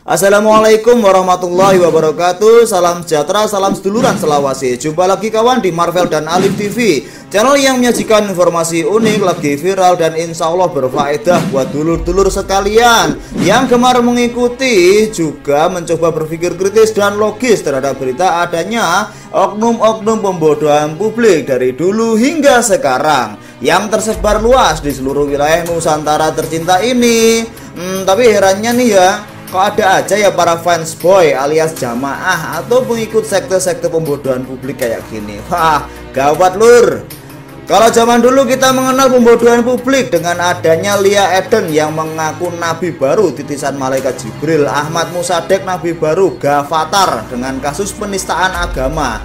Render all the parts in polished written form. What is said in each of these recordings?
Assalamualaikum warahmatullahi wabarakatuh. Salam sejahtera, salam seduluran selawasi. Jumpa lagi kawan di Marvel dan Alif TV, channel yang menyajikan informasi unik, lagi viral dan insya Allah berfaedah buat dulur-dulur sekalian yang gemar mengikuti, juga mencoba berpikir kritis dan logis terhadap berita adanya oknum-oknum pembodohan publik dari dulu hingga sekarang yang tersebar luas di seluruh wilayah Nusantara tercinta ini. Tapi herannya nih ya, kok ada aja ya para fans boy alias jamaah atau pengikut sekte-sekte pembodohan publik kayak gini. Wah, gawat lur. Kalau zaman dulu kita mengenal pembodohan publik dengan adanya Lia Eden yang mengaku nabi baru titisan malaikat Jibril, Ahmad Musadek nabi baru Gavatar dengan kasus penistaan agama,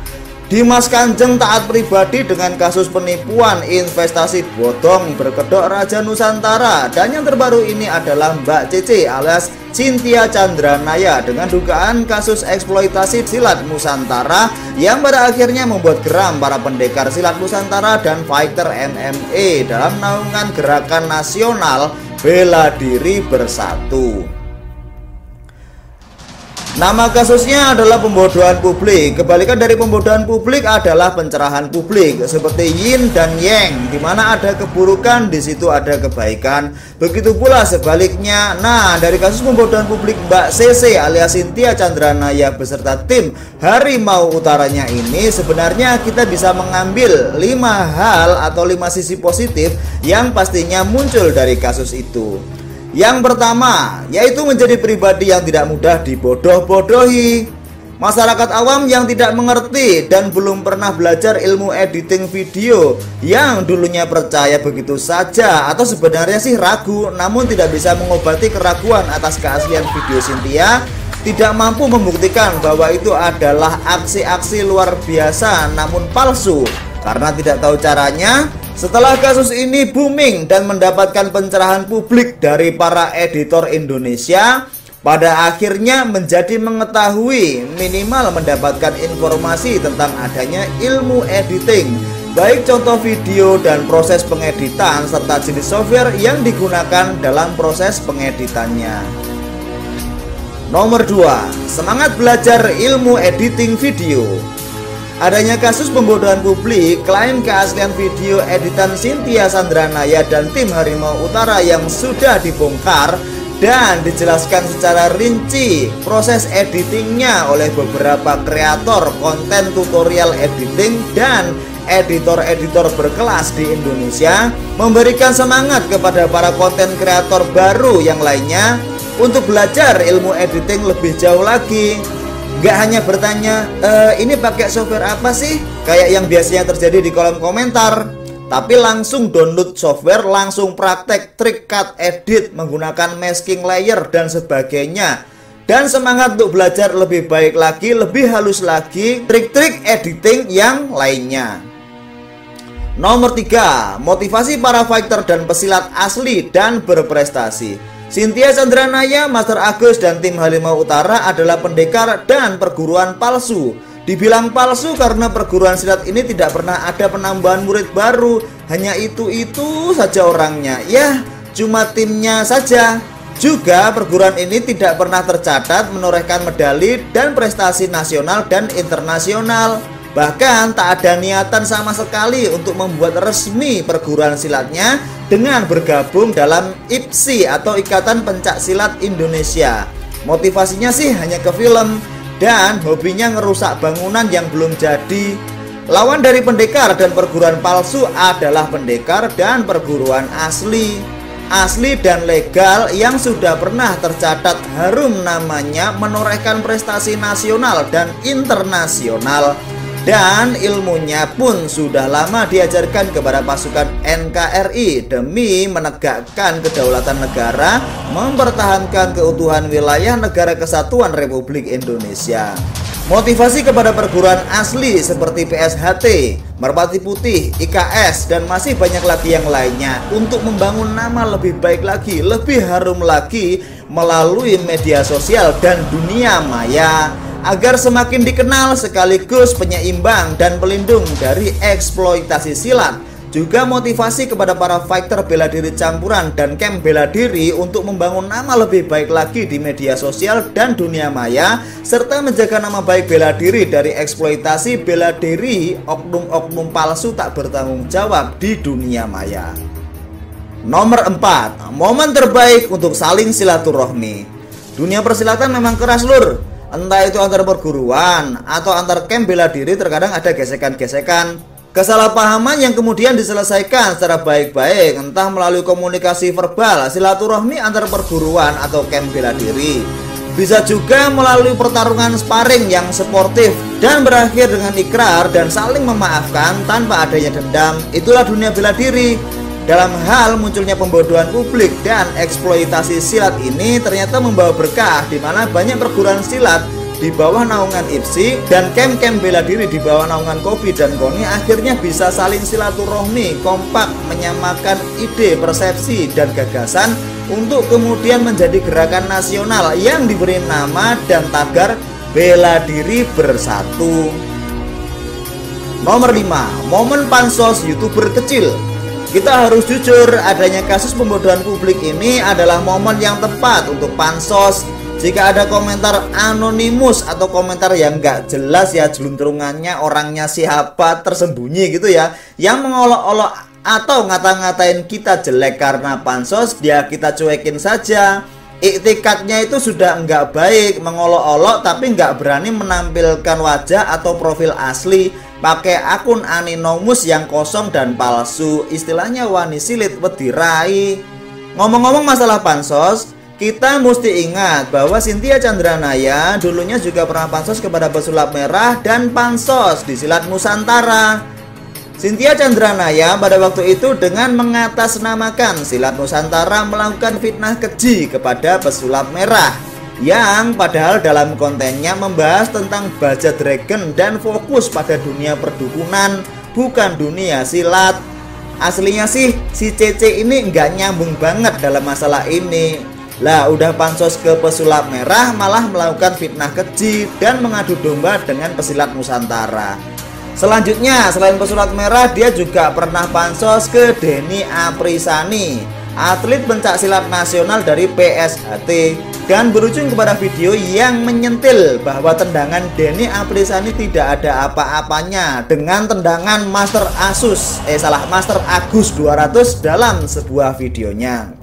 Dimas Kanjeng taat pribadi dengan kasus penipuan investasi bodong berkedok Raja Nusantara, dan yang terbaru ini adalah Mbak Cece alias Cynthia Chandranaya dengan dugaan kasus eksploitasi silat Nusantara yang pada akhirnya membuat geram para pendekar silat Nusantara dan fighter MMA dalam naungan gerakan nasional bela diri bersatu. Nama kasusnya adalah pembodohan publik. Kebalikan dari pembodohan publik adalah pencerahan publik, seperti yin dan yang, dimana ada keburukan di situ ada kebaikan. Begitu pula sebaliknya. Nah, dari kasus pembodohan publik Mbak CC alias Cynthia Chandranaya beserta tim Harimau Utaranya ini, sebenarnya kita bisa mengambil 5 hal atau 5 sisi positif yang pastinya muncul dari kasus itu. Yang pertama, yaitu menjadi pribadi yang tidak mudah dibodoh-bodohi. Masyarakat awam yang tidak mengerti dan belum pernah belajar ilmu editing video, yang dulunya percaya begitu saja atau sebenarnya sih ragu, namun tidak bisa mengobati keraguan atas keaslian video Cynthia, tidak mampu membuktikan bahwa itu adalah aksi-aksi luar biasa namun palsu karena tidak tahu caranya. Setelah kasus ini booming dan mendapatkan pencerahan publik dari para editor Indonesia, pada akhirnya menjadi mengetahui, minimal mendapatkan informasi tentang adanya ilmu editing, baik contoh video dan proses pengeditan serta jenis software yang digunakan dalam proses pengeditannya. Nomor 2, semangat belajar ilmu editing video. Adanya kasus pembodohan publik, klaim keaslian video editan Cynthia Chandranaya dan tim Harimau Utara yang sudah dibongkar dan dijelaskan secara rinci proses editingnya oleh beberapa kreator konten tutorial editing dan editor-editor berkelas di Indonesia, memberikan semangat kepada para konten kreator baru yang lainnya untuk belajar ilmu editing lebih jauh lagi. Gak hanya bertanya, ini pakai software apa sih? Kayak yang biasanya terjadi di kolom komentar. Tapi langsung download software, langsung praktek trik cut edit menggunakan masking layer dan sebagainya. Dan semangat untuk belajar lebih baik lagi, lebih halus lagi, trik-trik editing yang lainnya. Nomor 3, motivasi para fighter dan pesilat asli dan berprestasi. Cynthia Chandranaya, Master Agus, dan tim Harimau Utara adalah pendekar dan perguruan palsu. Dibilang palsu karena perguruan silat ini tidak pernah ada penambahan murid baru. Hanya itu-itu saja orangnya. Ya, cuma timnya saja. Juga perguruan ini tidak pernah tercatat menorehkan medali dan prestasi nasional dan internasional. Bahkan tak ada niatan sama sekali untuk membuat resmi perguruan silatnya dengan bergabung dalam IPSI atau Ikatan Pencak Silat Indonesia. Motivasinya sih hanya ke film dan hobinya ngerusak bangunan yang belum jadi. Lawan dari pendekar dan perguruan palsu adalah pendekar dan perguruan asli dan legal yang sudah pernah tercatat harum namanya, menorehkan prestasi nasional dan internasional. Dan ilmunya pun sudah lama diajarkan kepada pasukan NKRI demi menegakkan kedaulatan negara, mempertahankan keutuhan wilayah negara kesatuan Republik Indonesia. Motivasi kepada perguruan asli seperti PSHT, Merpati Putih, IKS, dan masih banyak lagi yang lainnya untuk membangun nama lebih baik lagi, lebih harum lagi melalui media sosial dan dunia maya, agar semakin dikenal sekaligus penyeimbang dan pelindung dari eksploitasi silat juga motivasi kepada para fighter bela diri campuran dan camp bela diri untuk membangun nama lebih baik lagi di media sosial dan dunia maya, serta menjaga nama baik bela diri dari eksploitasi bela diri oknum-oknum palsu tak bertanggung jawab di dunia maya. Nomor 4, momen terbaik untuk saling silaturahmi. Dunia persilatan memang keras lur, entah itu antar perguruan atau antar camp bela diri terkadang ada gesekan-gesekan, kesalahpahaman yang kemudian diselesaikan secara baik-baik, entah melalui komunikasi verbal, silaturahmi antar perguruan atau camp bela diri. Bisa juga melalui pertarungan sparring yang sportif dan berakhir dengan ikrar dan saling memaafkan tanpa adanya dendam. Itulah dunia bela diri. Dalam hal munculnya pembodohan publik dan eksploitasi silat ini ternyata membawa berkah, di mana banyak perguruan silat di bawah naungan IPSI dan camp-camp bela diri di bawah naungan KOBI dan KONI akhirnya bisa saling silaturahmi, kompak, menyamakan ide, persepsi, dan gagasan untuk kemudian menjadi gerakan nasional yang diberi nama dan tagar Bela Diri Bersatu. Nomor 5, momen pansos YouTuber kecil. Kita harus jujur, adanya kasus pembodohan publik ini adalah momen yang tepat untuk pansos. Jika ada komentar anonimus atau komentar yang nggak jelas ya, jelunturungannya orangnya siapa, tersembunyi gitu ya, yang mengolok-olok atau ngata-ngatain kita jelek karena pansos, dia kita cuekin saja. Iktikadnya itu sudah nggak baik, mengolok-olok tapi nggak berani menampilkan wajah atau profil asli, pakai akun anonymous yang kosong dan palsu, istilahnya wani silit wedirai. Ngomong-ngomong masalah pansos, kita mesti ingat bahwa Cynthia Chandranaya dulunya juga pernah pansos kepada pesulap merah dan pansos di silat Nusantara. Cynthia Chandranaya pada waktu itu dengan mengatasnamakan silat Nusantara melakukan fitnah keji kepada pesulap merah, yang padahal dalam kontennya membahas tentang baja dragon dan fokus pada dunia perdukunan, bukan dunia silat. Aslinya sih si Cece ini nggak nyambung banget dalam masalah ini. Lah udah pansos ke pesulap merah malah melakukan fitnah keji dan mengadu domba dengan pesilat Nusantara. Selanjutnya selain pesulap merah, dia juga pernah pansos ke Denny Aprisani, atlet pencak silat nasional dari PSHT, dan berujung kepada video yang menyentil bahwa tendangan Denny Aprisani tidak ada apa-apanya dengan tendangan Master Agus 200 dalam sebuah videonya.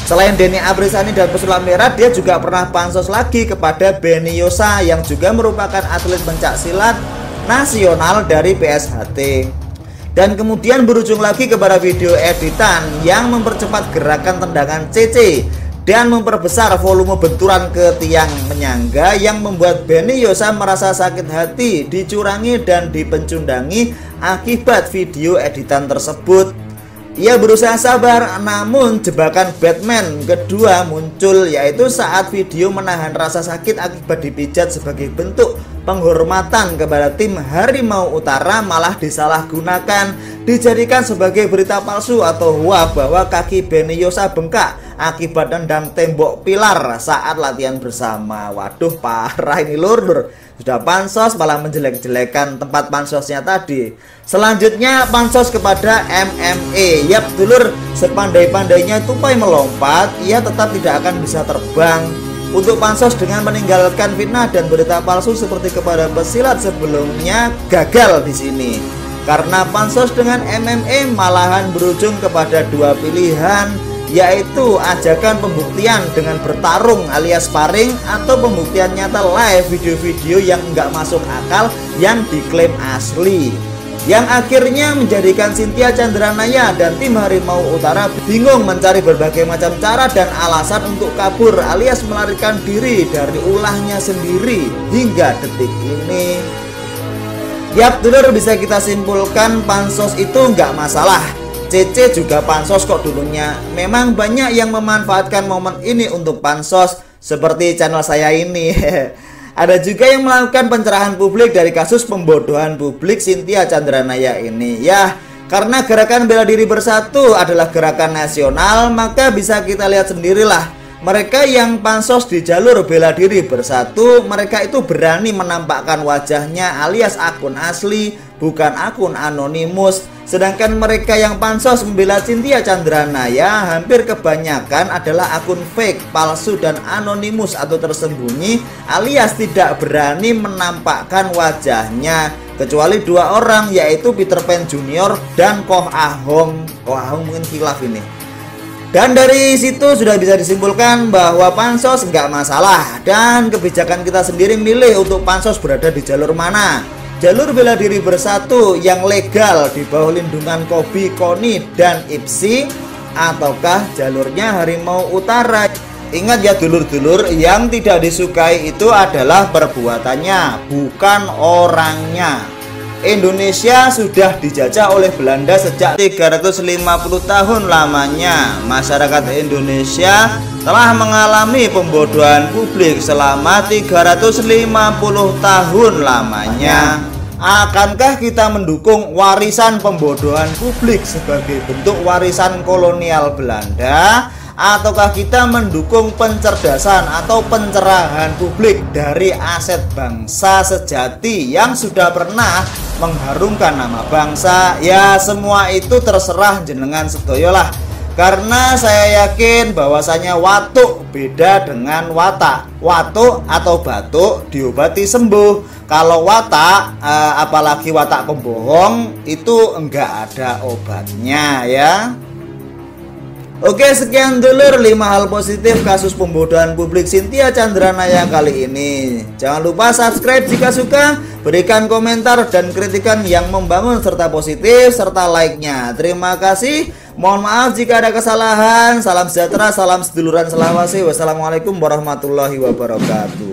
Selain Denny Aprisani dan pesulap merah, dia juga pernah pansos lagi kepada Benny Yosa yang juga merupakan atlet pencak silat nasional dari PSHT. Dan kemudian berujung lagi kepada video editan yang mempercepat gerakan tendangan CC dan memperbesar volume benturan ke tiang menyangga yang membuat Benny Yosa merasa sakit hati, dicurangi dan dipencundangi akibat video editan tersebut. Ia berusaha sabar, namun jebakan Batman kedua muncul, yaitu saat video menahan rasa sakit akibat dipijat sebagai bentuk penghormatan kepada tim Harimau Utara malah disalahgunakan, dijadikan sebagai berita palsu atau hoak bahwa kaki Benny Yosa bengkak akibat nendang tembok pilar saat latihan bersama. Waduh, parah ini lur. Sudah pansos malah menjelek-jelekan tempat pansosnya tadi. Selanjutnya pansos kepada MMA. Yap dulur, sepandai-pandainya tupai melompat, ia tetap tidak akan bisa terbang. Untuk pansos dengan meninggalkan fitnah dan berita palsu seperti kepada pesilat sebelumnya gagal di sini. Karena pansos dengan MMA malahan berujung kepada dua pilihan, yaitu ajakan pembuktian dengan bertarung alias sparring atau pembuktian nyata live video-video yang nggak masuk akal yang diklaim asli, yang akhirnya menjadikan Cynthia Chandranaya dan tim Harimau Utara bingung mencari berbagai macam cara dan alasan untuk kabur alias melarikan diri dari ulahnya sendiri hingga detik ini. Yap dulur, bisa kita simpulkan pansos itu nggak masalah. CC juga pansos kok dulunya. Memang banyak yang memanfaatkan momen ini untuk pansos, seperti channel saya ini. Ada juga yang melakukan pencerahan publik dari kasus pembodohan publik Cynthia Chandranaya ini. Ya, karena gerakan bela diri bersatu adalah gerakan nasional, maka bisa kita lihat sendirilah. Mereka yang pansos di jalur bela diri bersatu, mereka itu berani menampakkan wajahnya alias akun asli, bukan akun anonimus. Sedangkan mereka yang pansos membela Cynthia Chandranaya hampir kebanyakan adalah akun fake, palsu dan anonimus atau tersembunyi, alias tidak berani menampakkan wajahnya, kecuali 2 orang, yaitu Peter Pan Junior dan Koh Ahong. Koh Ahong mungkin khilaf ini. Dan dari situ sudah bisa disimpulkan bahwa pansos nggak masalah, dan kebijakan kita sendiri milih untuk pansos berada di jalur mana. Jalur bela diri bersatu yang legal di bawah lindungan Kobi, KONI, dan IPSI, ataukah jalurnya Harimau Utara. Ingat ya dulur-dulur, yang tidak disukai itu adalah perbuatannya, bukan orangnya. Indonesia sudah dijajah oleh Belanda sejak 350 tahun lamanya. Masyarakat Indonesia telah mengalami pembodohan publik selama 350 tahun lamanya. Akankah kita mendukung warisan pembodohan publik sebagai bentuk warisan kolonial Belanda? Ataukah kita mendukung pencerdasan atau pencerahan publik dari aset bangsa sejati yang sudah pernah mengharumkan nama bangsa? Ya, semua itu terserah jenengan sedoyo lah. Karena saya yakin bahwasanya watuk beda dengan watak. Watuk atau batuk diobati sembuh. Kalau watak, apalagi watak pembohong, itu enggak ada obatnya ya. Oke, sekian dulur 5 hal positif kasus pembodohan publik Cynthia Chandranaya kali ini. Jangan lupa subscribe jika suka, berikan komentar dan kritikan yang membangun serta positif, serta like-nya. Terima kasih. Mohon maaf jika ada kesalahan. Salam sejahtera, salam seduluran selawasi. Wassalamualaikum warahmatullahi wabarakatuh.